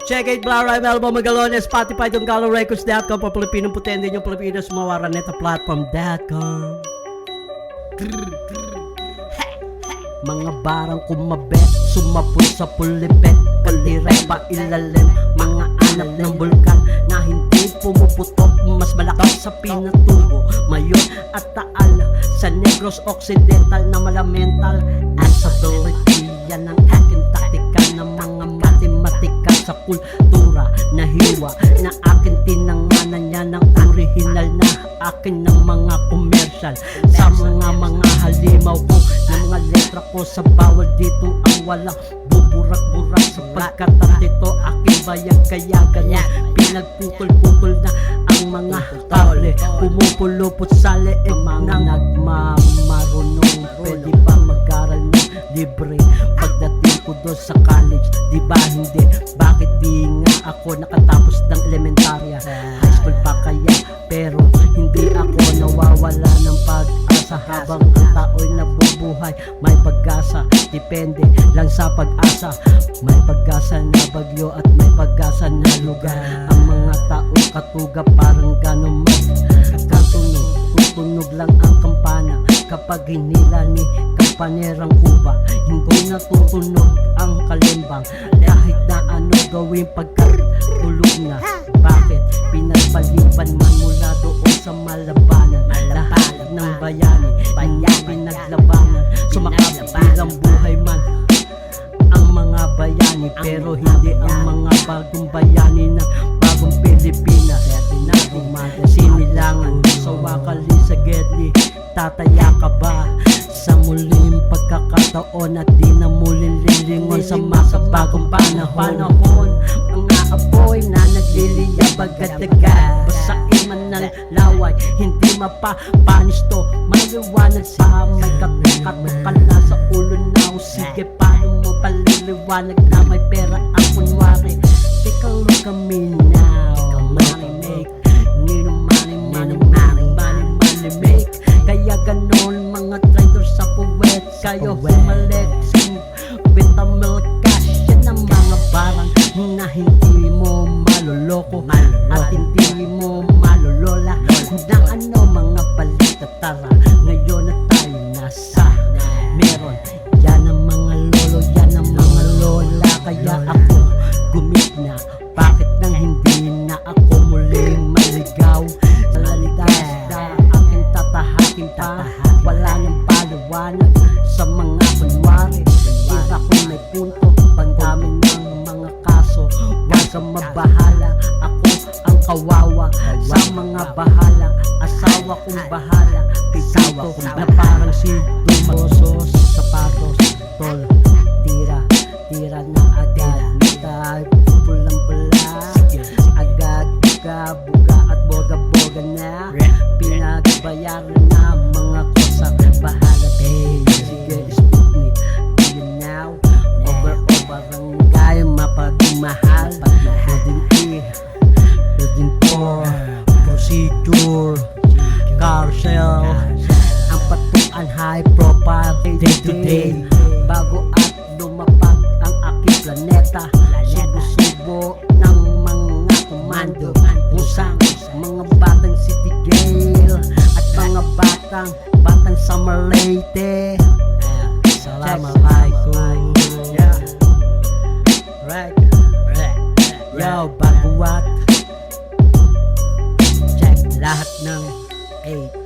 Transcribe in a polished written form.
Check it, Bla Rhyme Album Magalones, Spotify, yung GaloRecords.com, pa Pilipinong Putende, yung Pilipinas, Mawaraneta Platform.com. Mga barang kumabet, sumapul sa pulibet, kaliray pa ilalim, mga anak ng bulkan na hindi pumuputok, mas malakas sa pinatubo, mayon at taal, sa Negros Occidental na malamental, ability, yan ang aking taktika ng mga matematika sa kultura na hiwa, na akin tinanganan niya ng original na akin ng mga commercial, sa mga halimaw ko, ng mga letra ko sa bawal dito ang walang buburak-burak, sapagkat at ito aking bayan, kaya ganyan pinagputol-putol na ang mga table, pumupulupot sa leeg ng nagmamarunong. Pwede ba mag-aral ng libre pagdating ko doon sa college? Di ba hindi? Bakit di nga ako nakatapos ng elementarya? High school pa kaya, pero hindi ako nawawala ng pag-asa habang ang tao'y nabubuhay. May pag-asa, depende lang sa pag-asa. May pag-asa na bagyo at may pag-asa na lugar. Ang mga taong katuga parang gano'n magkatunog, tutunog lang ang kampana kapag hinila ni Kampanerang Kuba. Hindi natutunog ang kalimbang kahit na ano gawin pagkatulog na. Bakit? Pinagpaliban man mula doon sa malabanan, lahat ng bayani pinaglabanan, sumakap bilang buhay man ang mga bayani, pero hindi ang mga bagong bayani ng bagong Pilipinas. Sinilangan sa wakali sa gedli, tataya ka ba sa muling pagkakataon at di na muling lilingon sa makabagong panahon? Mga apoy na nagliliyab agad-agad, basain man ng laway, hindi mapapanis to. Maliwanag sa may katukatukan na sa ulo na. Sige, paano mo paliliwanag na may pera ang kunwari? Take a look at me now, money make, need money make. Kaya ganon mga trader sa puwet, kayo humalik with a milk cash. Yan ang mga barang na hindi mo maloloko at hindi mo malolola. Na ano mga balita, tara ngayon na tayo nasa meron. Yan ang mga lolo, yan ang mga lola. Kaya ako gumit na, bakit nang hindi na ako muling maligaw? Salita na aking tatahakin pa, wala nang paliwanag sa mga kunwari. Tira ko may punto, pandami ng mga kaso. Huwag kang mabahala, ako ang kawawa sa mga bahala. Asawa kong bahala, pisawa ko na parang si Dumasos. Sapatos, tol, tira na agad. Mitag, pulang-pula, agad, buga at boga-boga na. Pinagbayaran na mga kosa, bahala. Sige, Sputnik, you now. Over barangay, mapagmahal. Building tour, procedure, carousel. Ang patuan high profile, day to day. Bago at lumapag ang aking planeta, subo-subo ng mga komando, usang mga batang City Jail at mga batang Summer Leyte. Assalamualaikum. Right. Yo, bago at check lahat ng 8